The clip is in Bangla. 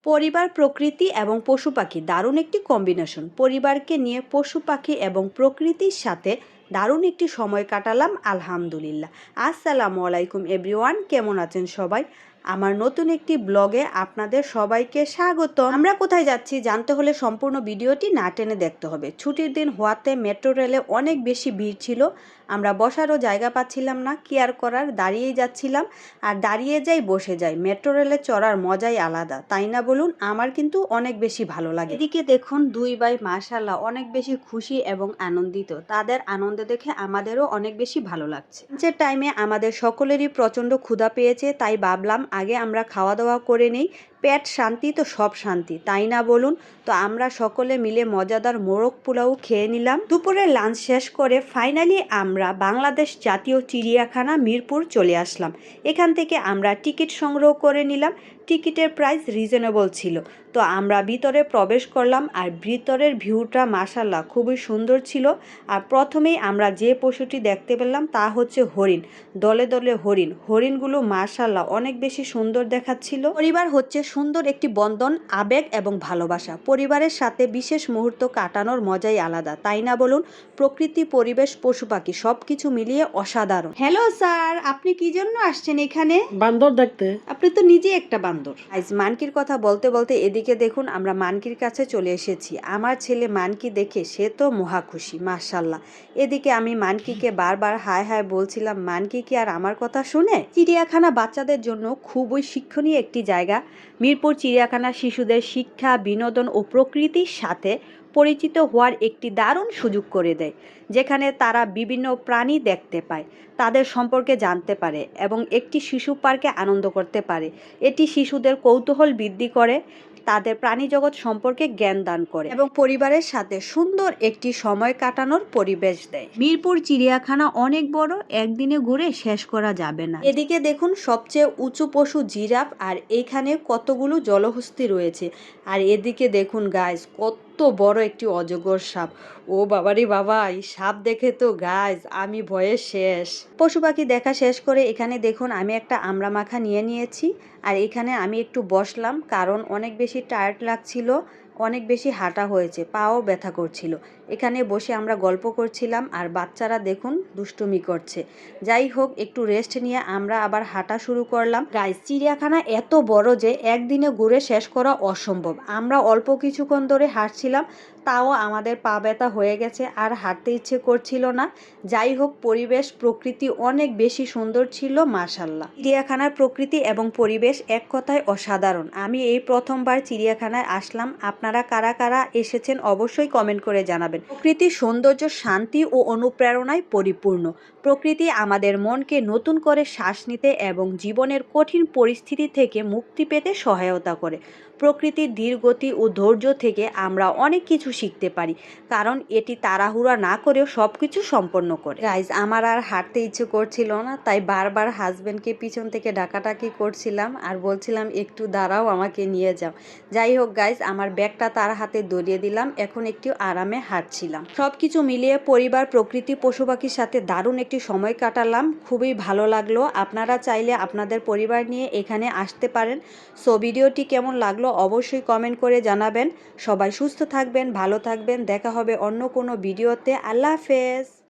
পরিবার, প্রকৃতি এবং পশু পাখি দারুণ একটি কম্বিনেশন। পরিবারকে নিয়ে পশু পাখি এবং প্রকৃতির সাথে দারুণ একটি সময় কাটালাম আলহামদুলিল্লাহ। আসসালামু আলাইকুম এভরিওয়ান, কেমন আছেন সবাই? আমার নতুন একটি ব্লগে আপনাদের সবাইকে স্বাগত। আমরা কোথায় যাচ্ছি জানতে হলে সম্পূর্ণ ভিডিওটি না টেনে দেখতে হবে। ছুটির দিন হওয়াতে মেট্রো রেলে অনেক বেশি ভিড় ছিল। আমরা বসারও জায়গা পাচ্ছিলাম না, কি আর করার, দাঁড়িয়েই যাচ্ছিলাম। আর দাঁড়িয়ে যাই বসে যাই, মেট্রো রেলে চড়ার মজাই আলাদা, তাই না বলুন? আমার কিন্তু অনেক বেশি ভালো লাগে। এদিকে দেখুন দুই ভাই মাশাআল্লাহ অনেক বেশি খুশি এবং আনন্দিত। তাদের আনন্দ দেখে আমাদেরও অনেক বেশি ভালো লাগছে। যে টাইমে আমাদের সকলেরই প্রচণ্ড ক্ষুধা পেয়েছে, তাই ভাবলাম আগে আমরা খাওয়া দাওয়া করে নেই। পেট শান্তি তো সব শান্তি, তাই না বলুন? তো আমরা সকলে মিলে মজাদার মোরগ পোলাও খেয়ে নিলাম। দুপুরে লাঞ্চ শেষ করে ফাইনালি আমরা বাংলাদেশ জাতীয় চিড়িয়াখানা মিরপুর চলে আসলাম। এখান থেকে আমরা টিকিট সংগ্রহ করে নিলাম। টিকিটের প্রাইস রিজনেবল ছিল, তো আমরা ভিতরে প্রবেশ করলাম। আর ভিতরের ভিউটা মাশাআল্লাহ খুবই সুন্দর ছিল। আর প্রথমেই আমরা যে পশুটি দেখতে পেলাম তা হচ্ছে হরিণ। দলে দলে হরিণ, হরিণগুলো মাশাআল্লাহ অনেক বেশি সুন্দর দেখাচ্ছিল। পরিবার হচ্ছে সুন্দর একটি বন্ধন, আবেগ এবং ভালোবাসা। পরিবারের সাথে বিশেষ মুহূর্ত কাটানোর মজাই আলাদা, তাই না বলুন? প্রকৃতি, পরিবেশ, পশু পাখি সবকিছু মিলিয়ে অসাধারণ। হ্যালো স্যার, আপনি কি জন্য আসছেন এখানে? বান্দর দেখতে। আপনি তো নিজে একটা বান্দর। আজ মানকির কথা বলতে বলতে এদিকে দেখুন আমরা মানকির কাছে চলে এসেছি। আমার ছেলে মানকি দেখে সে তো মহা খুশি মাশাআল্লাহ। এদিকে আমি মানকিকে বারবার হাই হাই বলছিলাম, মানকি কি আর আমার কথা শুনে? চিড়িয়াখানা বাচ্চাদের জন্য খুবই শিক্ষণীয় একটি জায়গা। মিরপুর চিড়িয়াখানা শিশুদের শিক্ষা, বিনোদন ও প্রকৃতির সাথে পরিচিত হওয়ার একটি দারুণ সুযোগ করে দেয়, যেখানে তারা বিভিন্ন প্রাণী দেখতে পায়, তাদের সম্পর্কে জানতে পারে এবং একটি শিশু পার্কে আনন্দ করতে পারে। এটি শিশুদের কৌতূহল বৃদ্ধি করে, তাদের প্রাণী জগৎ সম্পর্কে জ্ঞান দান করে এবং পরিবারের সাথে সুন্দর একটি সময় কাটানোর পরিবেশ দেয়। মিরপুর চিড়িয়াখানা অনেক বড়, একদিনে ঘুরে শেষ করা যাবে না। এদিকে দেখুন সবচেয়ে উঁচু পশু জিরাফ, আর এইখানে কতগুলো জলহস্তী রয়েছে। আর এদিকে দেখুন গাইস কত বড় একটি অজগর সাপ। ও বাবারে বাবা, এই সাপ দেখে তো গাইস আমি ভয়ে শেষ। পশু পাখি দেখা শেষ করে এখানে দেখুন আমি একটা আমড়া মাখা নিয়ে নিয়েছি। আর এখানে আমি একটু বসলাম, কারণ অনেক বেশি টায়ার্ড লাগছিল, অনেক বেশি হাঁটা হয়েছে, পাও ব্যথা করছিল। এখানে বসে আমরা গল্প করছিলাম আর বাচ্চারা দেখুন দুষ্টুমি করছে। যাই হোক, একটু রেস্ট নিয়ে আমরা আবার হাঁটা শুরু করলাম। গাইস, চিড়িয়াখানা এত বড় যে একদিনে ঘুরে শেষ করা অসম্ভব। আমরা অল্প কিছুক্ষণ ধরে হাঁটছিলাম, তাও আমাদের পা ব্যথা হয়ে গেছে, আর হাঁটতে ইচ্ছে করছিল না। যাই হোক, পরিবেশ প্রকৃতি অনেক বেশি সুন্দর ছিল মাশাআল্লাহ। চিড়িয়াখানার প্রকৃতি এবং পরিবেশ এক কথায় অসাধারণ। আমি এই প্রথমবার চিড়িয়াখানায় আসলাম। আপনারা কারা কারা এসেছেন অবশ্যই কমেন্ট করে জানাবেন। প্রকৃতির সৌন্দর্য, শান্তি ও অনুপ্রেরণায় পরিপূর্ণ। প্রকৃতি আমাদের মনকে নতুন করে শ্বাস নিতে এবং জীবনের কঠিন পরিস্থিতি থেকে মুক্তি পেতে সহায়তা করে। প্রকৃতির ধীর গতি ও ধৈর্য থেকে আমরা অনেক কিছু শিখতে পারি, কারণ এটি তাড়াহুড়া না করেও সব কিছু সম্পন্ন করে। গাইজ, আমার আর হাঁটতে ইচ্ছে করছিল না, তাই বারবার হাজব্যান্ডকে পিছন থেকে ডাকাডাকি করছিলাম আর বলছিলাম একটু দাঁড়াও, আমাকে নিয়ে যাও। যাই হোক গাইজ, আমার ব্যাগটা তার হাতে ধরিয়ে দিলাম, এখন একটু আরামে হাঁটছিলাম। সব কিছু মিলিয়ে পরিবার, প্রকৃতি, পশু পাখির সাথে দারুণ একটি সময় কাটালাম, খুবই ভালো লাগলো। আপনারা চাইলে আপনাদের পরিবার নিয়ে এখানে আসতে পারেন। সো ভিডিওটি কেমন লাগলো অবশ্যই কমেন্ট করে জানাবেন। সবাই সুস্থ থাকবেন, ভালো থাকবেন, দেখা হবে অন্য কোনো ভিডিওতে। আল্লাহ হাফেজ।